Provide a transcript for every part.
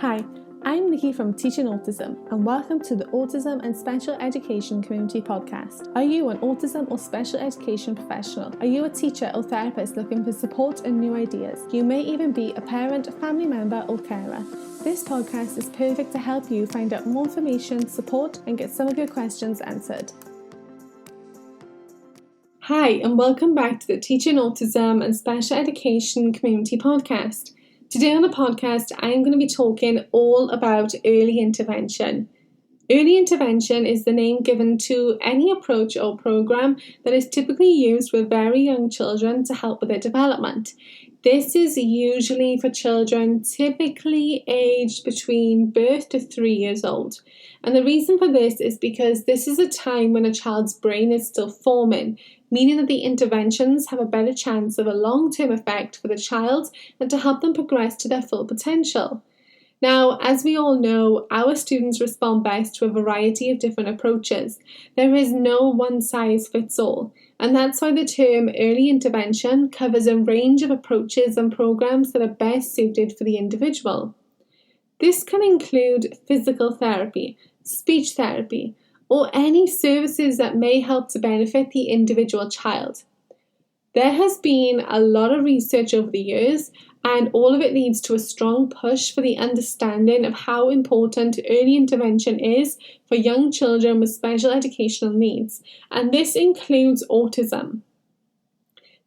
Hi, I'm Nikki from Teaching Autism and welcome to the Autism and Special Education Community Podcast. Are you an autism or special education professional? Are you a teacher or therapist looking for support and new ideas? You may even be a parent, family member or carer. This podcast is perfect to help you find out more information, support and get some of your questions answered. Hi and welcome back to the Teaching Autism and Special Education Community Podcast. Today on the podcast, I'm going to be talking all about early intervention. Early intervention is the name given to any approach or program that is typically used with very young children to help with their development. This is usually for children typically aged between birth to 3 years old. And the reason for this is because this is a time when a child's brain is still forming, meaning that the interventions have a better chance of a long-term effect for the child and to help them progress to their full potential. Now, as we all know, our students respond best to a variety of different approaches. There is no one-size-fits-all, and that's why the term early intervention covers a range of approaches and programs that are best suited for the individual. This can include physical therapy, speech therapy, or any services that may help to benefit the individual child. There has been a lot of research over the years, and all of it leads to a strong push for the understanding of how important early intervention is for young children with special educational needs, and this includes autism.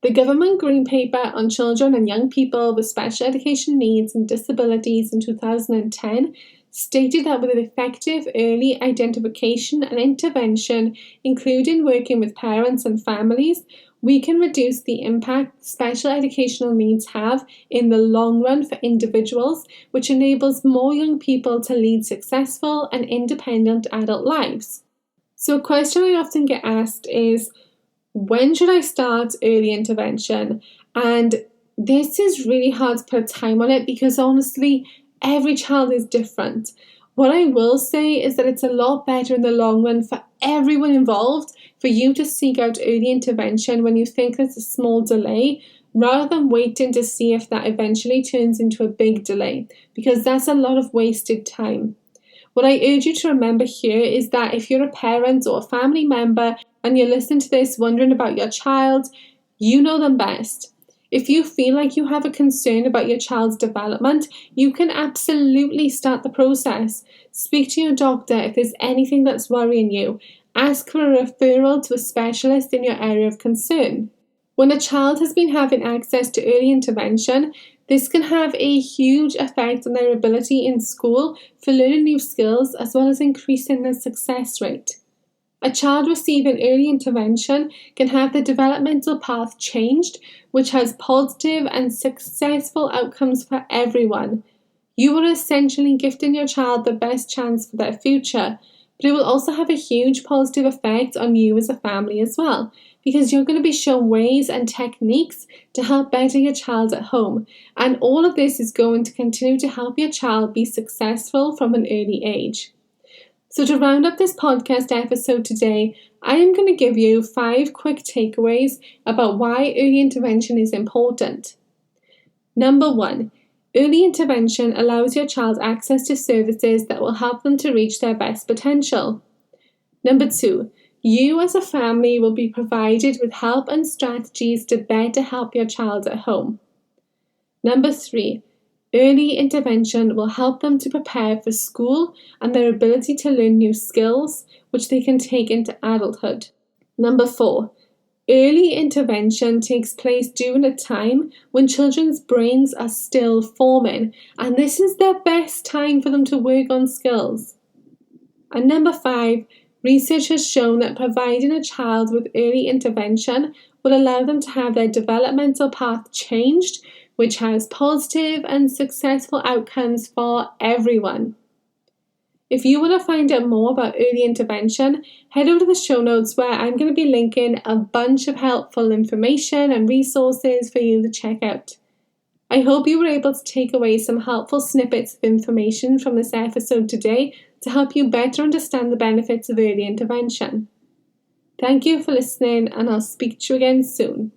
The government Green Paper on Children and Young People with Special Education Needs and Disabilities in 2010 stated that with effective early identification and intervention, including working with parents and families, we can reduce the impact special educational needs have in the long run for individuals, which enables more young people to lead successful and independent adult lives. So a question I often get asked is, when should I start early intervention? And this is really hard to put a time on it because honestly, every child is different. What I will say is that it's a lot better in the long run for everyone involved for you to seek out early intervention when you think there's a small delay, rather than waiting to see if that eventually turns into a big delay, because that's a lot of wasted time. What I urge you to remember here is that if you're a parent or a family member and you're listening to this wondering about your child, you know them best. If you feel like you have a concern about your child's development, you can absolutely start the process. Speak to your doctor if there's anything that's worrying you. Ask for a referral to a specialist in your area of concern. When a child has been having access to early intervention, this can have a huge effect on their ability in school for learning new skills as well as increasing their success rate. A child receiving early intervention can have the developmental path changed, which has positive and successful outcomes for everyone. You are essentially gifting your child the best chance for their future, but it will also have a huge positive effect on you as a family as well, because you're going to be shown ways and techniques to help better your child at home, and all of this is going to continue to help your child be successful from an early age. So to round up this podcast episode today, I am going to give you 5 quick takeaways about why early intervention is important. Number 1, early intervention allows your child access to services that will help them to reach their best potential. Number 2, you as a family will be provided with help and strategies to better help your child at home. Number 3, early intervention will help them to prepare for school and their ability to learn new skills, which they can take into adulthood. Number 4, early intervention takes place during a time when children's brains are still forming, and this is their best time for them to work on skills. And number 5, research has shown that providing a child with early intervention will allow them to have their developmental path changed, which has positive and successful outcomes for everyone. If you want to find out more about early intervention, head over to the show notes where I'm going to be linking a bunch of helpful information and resources for you to check out. I hope you were able to take away some helpful snippets of information from this episode today to help you better understand the benefits of early intervention. Thank you for listening, and I'll speak to you again soon.